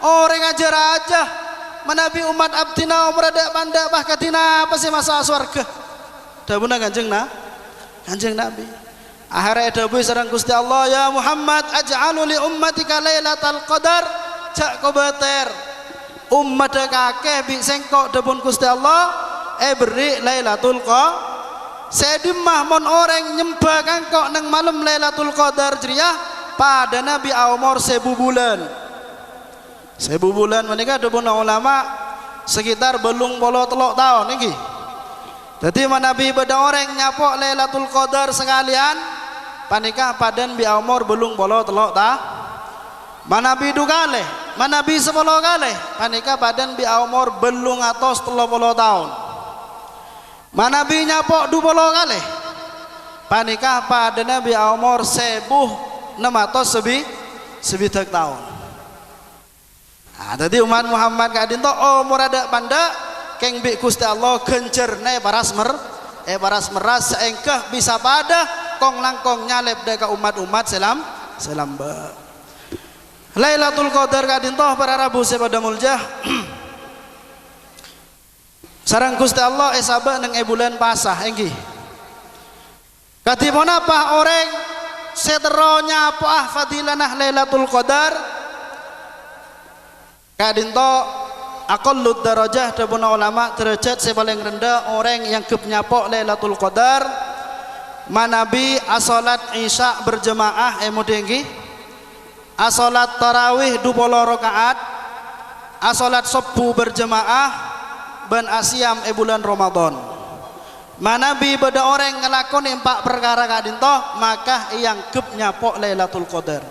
orang ajar aja manabi umat abdina umur ada panda bah katina apa sih masa surga dabuna Kanjeng Nabi. Akhirnya dabu sareng Gusti Allah ya Muhammad aj'alu li ummatika lailatal qadar cak kobater umat kakek bi sengkok debun Gusti Allah beri lailatul qadar sedimah mon orang nyembah kangkok nang malam lailatul qadar jriyah pada Nabi umur 1000 bulan menika debun ulama sekitar belum bolo telok tahun niki. Jadi Nabi pada orang nyapok lailatul qadar sekalian panika padan bi umur belum bolo telok ta manabi du kalih manabi 10 kalih panika padan bi umur belum atos 30 tahun manabi nyapok 20 kalih panika padan bi umur 1600 sebidak tahun. Nah, tadi umat Muhammad kadin to umur ada panda keng bi Gusti Allah gencerne paras meras seengkah bisa pada kong langkong nyalep deka umat-umat selam ba. Lailatul Qadar kadin toh para rabu sepada muljah. Sareng Gusti Allah esaba nang bulan pasah enggi. Katipun apa orang seteronya apa fadilanah Lailatul Qadar kadin toh aqallud darajah dabuna ulama derajat sepaling rendah orang yang nyapok Lailatul Qadar manabi asolat isya berjemaah mudenggi asolat tarawih 20 rakaat asolat subuh berjemaah ben asyam bulan Ramadan manabi beda orang ngelakoni 4 perkara kadinto maka yang nyapok Lailatul Qadar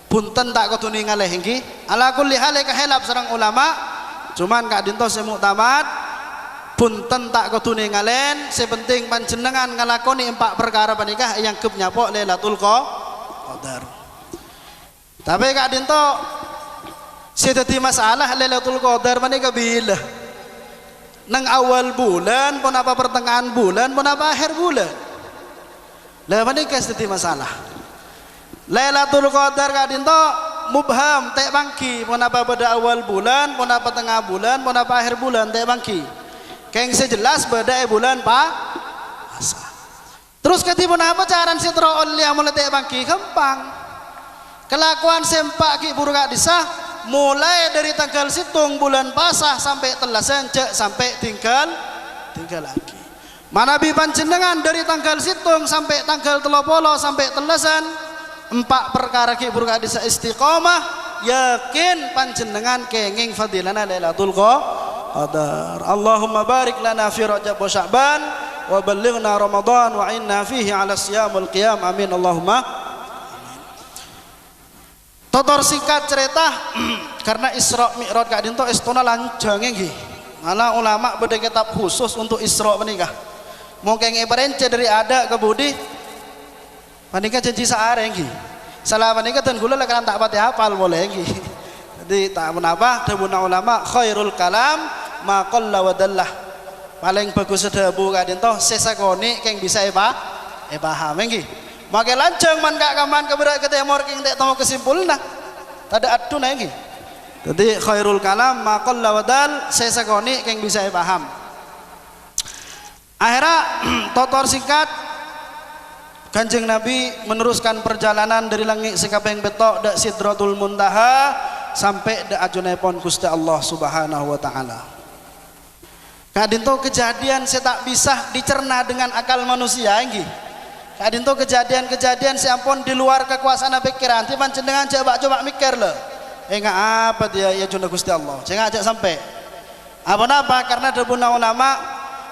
punten tak kutuni ngalih enggi ala kulli hal kahelap sareng ulama cuman kadinto semuktamad punten tak kutune ngalen sepenting panjenengan ngalakoni 4 perkara panikah yang nyapok Lailatul Qadar. Tapi kak dinto sedeti masalah Lailatul Qadar panikah bila nang awal bulan pun apa pertengahan bulan pun apa akhir bulan lah panikah sedeti masalah Lailatul Qadar kak dinto mubham tek bangki pun apa pada awal bulan pun apa tengah bulan pun apa akhir bulan tek bangki keng sejelas beda bulan puasa. Terus ketipun apa caran sitrool yang mulai bangki gampang. Kelakuan sempak ki buruk disah mulai dari tanggal situng bulan puasa sampai telasan cek sampai tinggal lagi. Manabi panjenengan dari tanggal situng sampai tanggal 30 sampai telasan 4 perkara ki buruk disah istiqomah yakin panjenengan kenging fadilana Lailatul Qadar. Allahumma barik lana fi Rajab wa Sya'ban wa ballighna Ramadan wa inna fihi ala siyamul qiyam amin Allahumma amin. Totor singkat cerita karena Isra Mi'raj kadin to estona lanjang nggih. Malah ulama beda kitab khusus untuk Isra menikah. Mungkin ngeperence dari ada ke budi panika janji saare nggih. Salah panika ten kula lek tak pati hafal boleh nggih. Jadi tak menapa debuna ulama khairul kalam ma qalla wa dallah paling bagus sedabu kadin toh sesakoni keng bisa paham nggih make lanceng man kak kaman keberat ketemor king tek temu kesimpulna tada adu lagi. Jadi khairul kalam ma qalla wa dal, saya sakoni keng bisa paham. Akhirnya totor singkat Kanjeng Nabi meneruskan perjalanan dari langit sekapeng betok dak Sidratul Muntaha sampai dak ajunepon Gusti Allah Subhanahu wa taala. Kadinto kejadian saya tak bisa dicerna dengan akal manusia nggih. Kadinto kejadian-kejadian saya ampun di luar kekuasaan pikiran. Ti panjenengan coba mikir lho. Enggak apa dia ya juna Gusti Allah. Jangan ajak sampai. Apa karena debuna ulama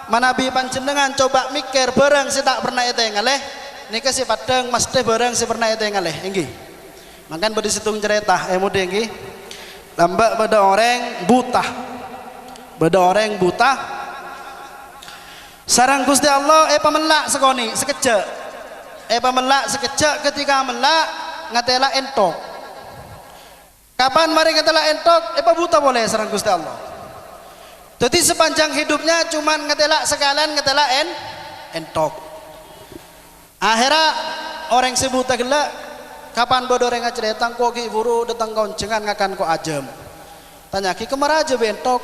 manabi panjenengan coba mikir bareng saya tak pernah itu ngaleh. Nika si padang mesti bareng si pernah itu ngaleh. Nggih. Makan beri situng cerita mudi nggih. Lambak pada orang buta. Pada orang buta. Sarang Gusti Allah pamelak sekoni sekejap. Pamelak sekejap ketika melak ngatela entok. Kapan mari ngatela entok buta boleh sarang Gusti Allah. Jadi sepanjang hidupnya cuman ngetela sekalian ngetela entok. Akhirnya orang si buta gelak kapan bodoh orang ngaceritang kok ki buru datang koncengan ngakan kok ajem. Tanya ki kemana aja bentok.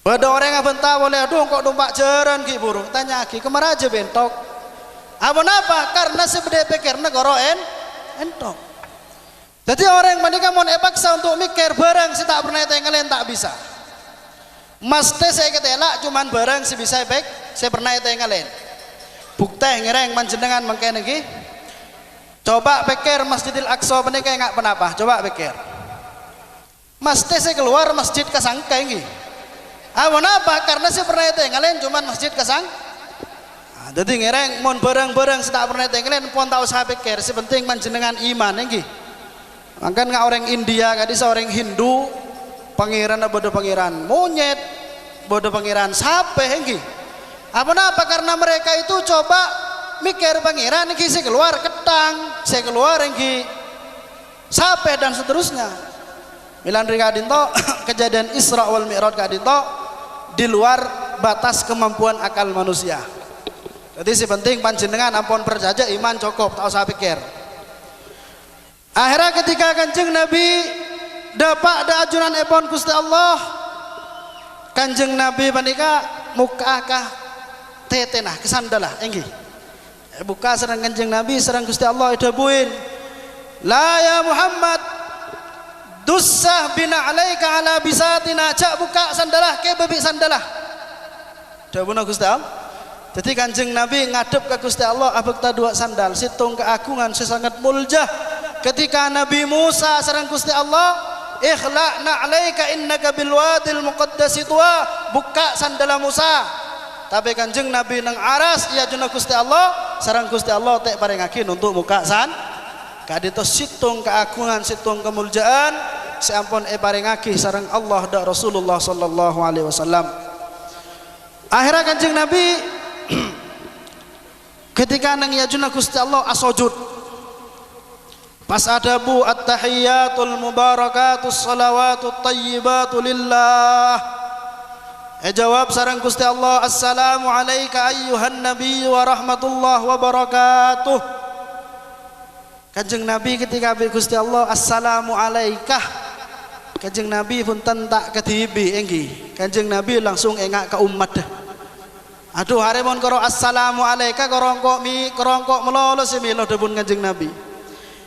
Bodoh orang ngabenta boleh aduh kok numpak jaran ki buru. Tanya ki kemana aja bentok. Apa? Karena sebeda pikir negara entok. Jadi orang mereka mau paksa untuk mikir barang si tak pernah tinggalin tak bisa. Mesti saya ketela cuman barang si bisa baik saya pernah tinggalin. Bukti ngereng panjenengan mangkene iki. Coba pikir Masjidil Aqsa menika enggak penapa? Coba pikir. Mesti saya keluar masjid kasangka iki. Apa? Karena saya pernah tinggalin cuman masjid kasang. Jadi ngereng mon barang-barang si tak pernah tinggalin pun tahu saya pikir. Si penting panjenengan iman iki. Maka nggak orang India, kadis orang Hindu, pangeran bodoh pangeran monyet, bodoh pangeran sape hengki. Apa? Karena mereka itu coba mikir pangeran hengki saya keluar ketang, saya keluar hengki sape dan seterusnya. Milan kadinto kejadian Isra wal Mi'raj kadinto di luar batas kemampuan akal manusia. Jadi si penting panjenengan ampun percaya iman cukup tak usah pikir. Akhirnya ketika Kanjeng Nabi dapat da ajunan epon Gusti Allah, Kanjeng Nabi panika mukakah tetenah kesandalah enggi. Buka serang Kanjeng Nabi serang Gusti Allah dabuin. La ya Muhammad dussah bina alaika ala bisatina, cak buka sandalah ke bebi sandalah. Dabuna Gusti Allah. Jadi Kanjeng Nabi ngadep ke Gusti Allah abekta dua sandal situng keagungan sesangat muljah. Ketika Nabi Musa sareng Gusti Allah ikhla'na 'alaika innaka bil wadil muqaddas tuwa, buka sandala Musa. Tapi Kanjeng Nabi nang aras ya juna Gusti Allah sareng Gusti Allah tek paringakin untuk buka san. Kadito situng keagungan situng kemuljaan sampun paringaki sareng Allah da Rasulullah sallallahu alaihi wasallam. Akhirnya Kanjeng Nabi ketika nang ya juna Gusti Allah asujud. Pas adabu at-tahiyyatul mubarakatus salawatut tayyibatu lillah. Jawab sareng Gusti Allah, assalamu alayka ayyuhan nabi wa rahmatullah wa barakatuh. Kanjeng Nabi ketika bi Gusti Allah assalamu alayka, Kanjeng Nabi pun tak ketibi enggi. Kanjeng Nabi langsung engak ke umat. Aduh haremon karo assalamu alayka korongkok melolo semilo debun Kanjeng Nabi.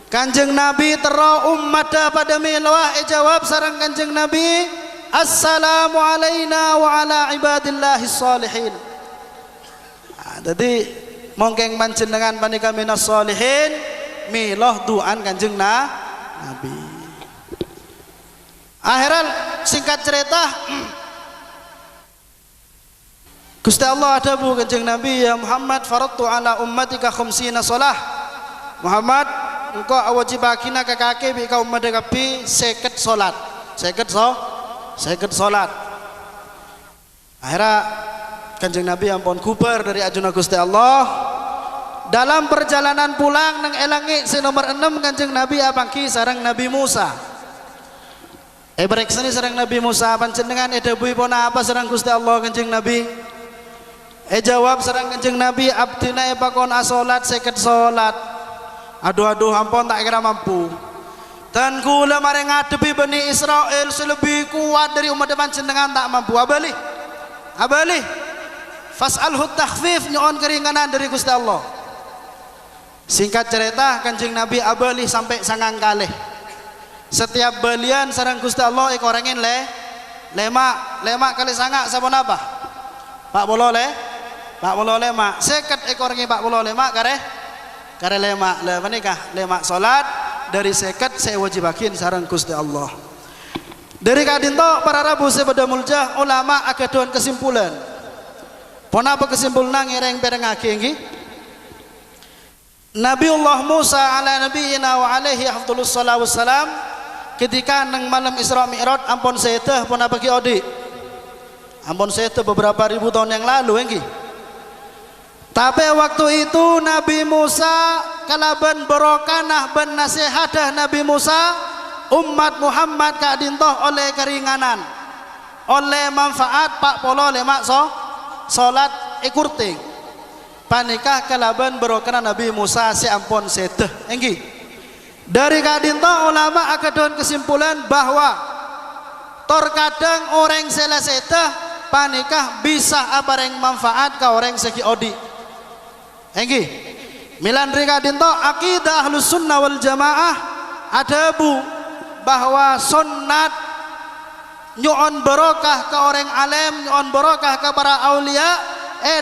Kanjeng Nabi tero umat pada milwah jawab sareng Kanjeng Nabi assalamu alaina wa ala ibadillahis salihin. Jadi mongkeng panjenengan panika minas salihin miloh duan Kanjeng Nabi. Akhiran singkat cerita Gusti Allah adabu Kanjeng Nabi ya Muhammad faradtu ala ummatika khamsina shalah. Muhammad engkau awajibakina ke kaki bi kaum madagapi seket solat, seket solat. Akhirnya Kanjeng Nabi ampun kubar dari ajuna Gusti Allah. Dalam perjalanan pulang nang elangi si nomor 6 Kanjeng Nabi abangki sareng Nabi Musa. Berekseni sareng Nabi Musa panjenengan dawuh pona apa sareng Gusti Allah Kanjeng Nabi. Jawab sareng Kanjeng Nabi abdina pakon asolat seket solat. Aduh ampun tak kira mampu. Dan kula mari ngadepi Bani Israel selebih kuat dari umat panjenengan tak mampu. Abali fas'alhu takhfif, nyon keringanan dari Gusti Allah. Singkat cerita Kanjeng Nabi abali sampai sangang kalih. Setiap balian sareng Gusti Allah ikorengin lemak kali sangak sabon apa? Pak Bolo lemak. Seket ekorengin Pak Bolo lemak kare lemak. Le menikah lemak salat dari seket saya wajibakin sareng Gusti Allah. Dari kadinto para rabu sebeda muljah ulama agaduan kesimpulan. Pon apa kesimpulan ngereng perengake nggih? Nabiullah Musa ala nabiyina wa alaihi afdhalus salatu wassalam ketika nang malam Isra Mi'raj ampun seteh pun apa ki odi. Ampun seteh beberapa ribu tahun yang lalu nggih. Tapi waktu itu Nabi Musa kalaban barokanah ben nasihadah Nabi Musa umat Muhammad kadintoh oleh keringanan, oleh manfaat pak polo lemak solat ikurting panikah kalaban barokana Nabi Musa seampun seteh enggi. Dari kadintoh ulama akadon kesimpulan bahwa terkadang orang sela seteh panikah bisa abareng manfaat ka orang segi odi enggi. Milan rikadintoh akidah ahlus sunnah wal jamaah adabu bahwa sunnat nyu'on barokah ke orang alim, nyu'on barokah ke para aulia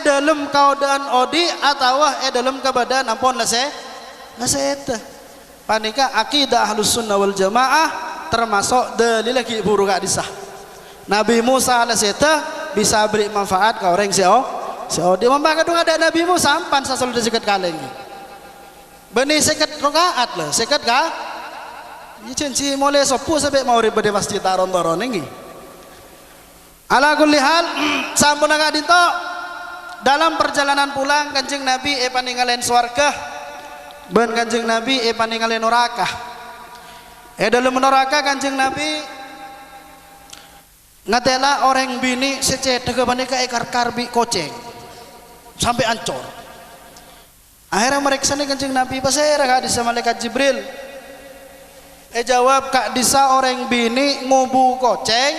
dalam keadaan odi atau dalam keadaan ampun laseta panika akidah ahlus sunnah wal jamaah termasuk dalil lagi buruk hadisah Nabi Musa laseta bisa beri manfaat ke orang odi membakadung ada Nabi Musa ampan sasal disikat kaleng benih seket rokaat lah seket kah cenci mulai sopu sampai mau ribet pasti taron-taron ini. Ala kulli hal sampun ngadito dalam perjalanan pulang Kanjeng Nabi paninggalin swarga ben Kanjeng Nabi paninggalin neraka. Dalam neraka Kanjeng Nabi ngatela orang bini secedek panika karbi koceng sampai ancor. Akhirnya mereka sana Kanjeng Nabi pasera hadis malaikat Jibril. Jawab kak disa orang bini ngubu koceng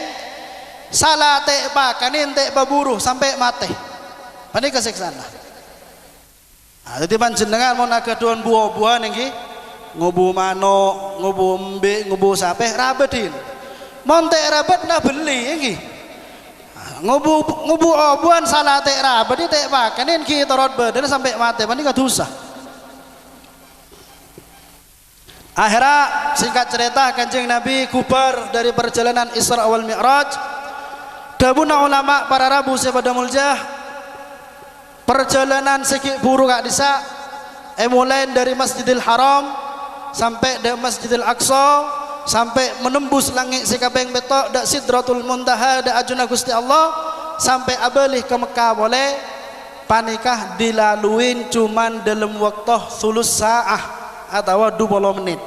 salah tek pakanin tek baburu sampai mati panik keseksana. Jadi panjenengan mau nagaduan buah-buahan nggih ngubu manuk ngubu embe ngubu sape rabedin montek rabet ndak beli nggih ngubu obuan salah tek rabet tek pakanin ki torot badan sampai mati panik dosa. Akhirnya singkat cerita Kanjeng Nabi kubar dari perjalanan Isra wal Mi'raj. Dabuna ulama para rabu sepada muljah perjalanan segi buru kak disa mulai dari Masjidil Haram sampai ke Masjidil Aqsa sampai menembus langit sekabeng betok dak Sidratul Muntaha dak ajuna Gusti Allah sampai abalih ke Mekah boleh panikah dilaluin cuman dalam waktu sulus saah atau 20 menit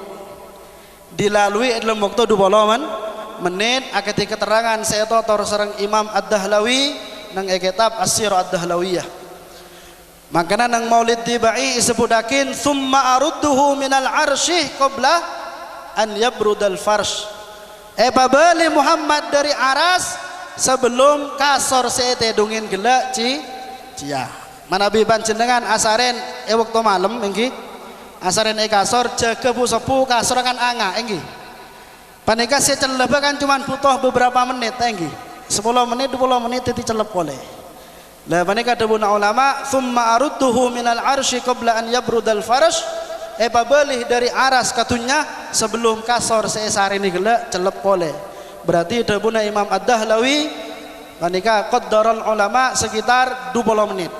dilalui dalam waktu 20 menit akati keterangan saya totor sareng Imam Ad-Dahlawi nang kitab As-Sirah Ad-Dahlawiyah makana nang maulid tibai disebutakin summa arudduhu minal arsyih qabla an yabrudal farsh pabali Muhammad dari aras sebelum kasor sete dungin gelak cia manabi panjenengan asaren waktu malam nggih asaren kasor jaga bu sepu kasor kan anga enggi panika saya celep kan cuma butuh beberapa menit enggi 10 menit 20 menit itu celep boleh lah panika debuna ulama thumma arudduhu minal arsy qabla an yabrudal farash pabelih dari aras katunya sebelum kasor saya sare ini gelak celep boleh berarti debuna Imam Ad-Dahlawi panika qaddaral ulama sekitar 20 menit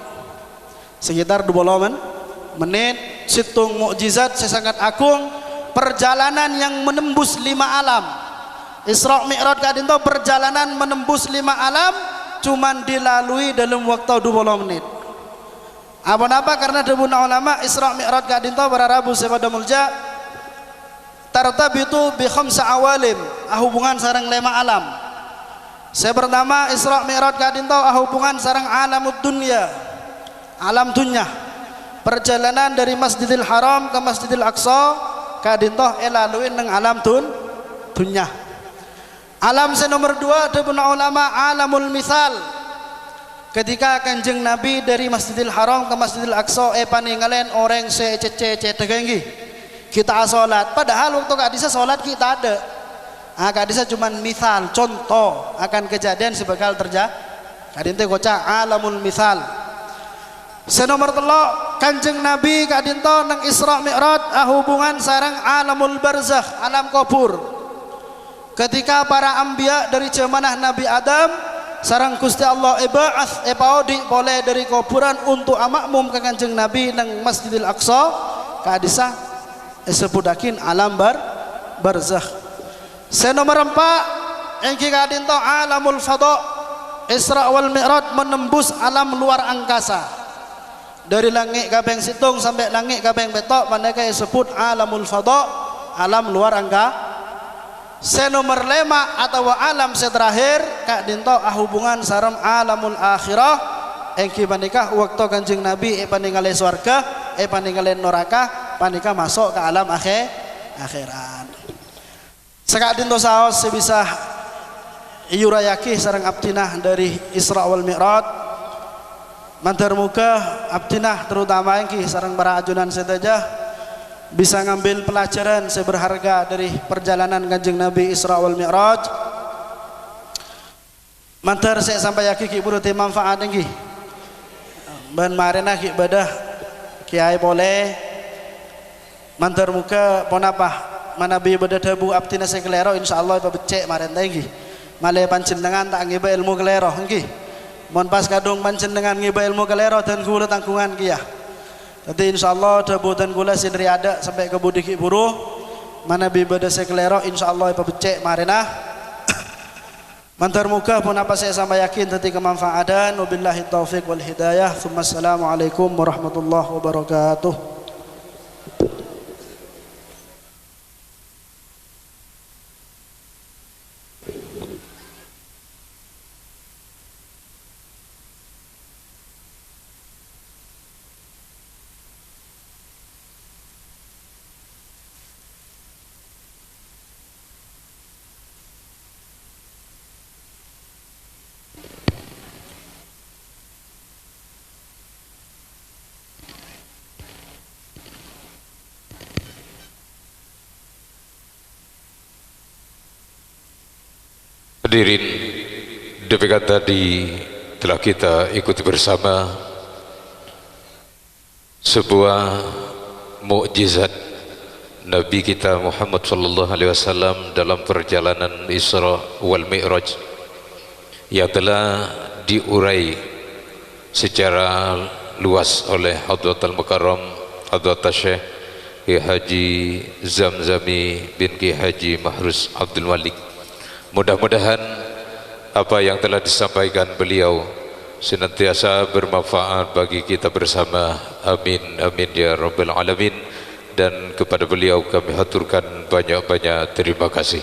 sekitar 20 menit situng mukjizat sesangat agung perjalanan yang menembus 5 alam Isra Mi'raj kadinto perjalanan menembus 5 alam cuman dilalui dalam waktu 20 menit apa-apa karena debuna ulama Isra Mi'raj kadinto para rabu sepada mulja tartabitu bi khamsa awalim hubungan sareng 5 alam saya pertama Isra Mi'raj kadinto hubungan sareng alamud dunya alam dunya perjalanan dari Masjidil Haram ke Masjidil Aqsa kadintoh elaluin nang alam dunya. Alam nomor 2 ada pun ulama alamul misal. Ketika Kanjeng Nabi dari Masjidil Haram ke Masjidil Aqsa paningalen orang secece degenggi kita salat, padahal waktu kadisa salat kita ada. Kadisa cuman misal contoh akan kejadian sebakal terjadi. Kadinte kocak alamul misal. Senomor 3 Kanjeng Nabi kadinto nang Isra Mi'raj hubungan sareng alamul barzakh, alam kubur. Ketika para anbiya dari zamanah Nabi Adam sareng Gusti Allah iba'ats epaudi boleh dari kuburan untuk makmum ke Kanjeng Nabi nang Masjidil Aqsa kadisa sebudakin alam barzakh. Senomor 4 yang kadinto alamul fadha. Isra wal Mi'raj menembus alam luar angkasa dari langit kabeng situng sampai langit kabeng betok, mereka disebut alamul fadha, alam luar angkasa. Senomor 5 atau alam terakhir kak dinto hubungan sarem alamul akhirah yang kibanikah waktu Kanjeng Nabi paningale swarga paningale neraka panika masuk ke alam akhirat. Sekak dinto saos sebisa iurayaki sareng abdinah dari Isra wal Mi'raj. Mantar muka abdinah terutama yang sareng para ajunan sedajah bisa ngambil pelajaran seberharga dari perjalanan Kanjeng Nabi Isra wal Mi'raj. Mantar saya sampai yaki ki buru manfaat nggih. Ban marena ki badah kiai boleh mantar muka ponapa manabi badah debu abdinah sekelero insyaallah becek maren nggih. Malay panjenengan tak ngiba ilmu kelero nggih. Mon pas kadung panjenengan ngiba ilmu kelero dan kula tanggungan kia. Jadi insyaallah debu dan kula sindri ada sampai ke budi ki buruh mana bi beda sekelero insyaallah becek marena. Mantar muka pun apa saya sampai yakin tadi kemanfaatan. Wabillahi taufik wal hidayah. Assalamualaikum warahmatullahi wabarakatuh. Hadirin, demikian tadi telah kita ikuti bersama sebuah mukjizat Nabi kita Muhammad sallallahu alaihi wasallam dalam perjalanan Isra wal Mi'raj yang telah diurai secara luas oleh Hadratul Mukarram Hadrat Syekh Kiai Haji Zamzami bin Kiai Haji Mahrus Abdul Malik. Mudah-mudahan apa yang telah disampaikan beliau senantiasa bermanfaat bagi kita bersama. Amin amin ya rabbal alamin. Dan kepada beliau kami haturkan banyak-banyak terima kasih.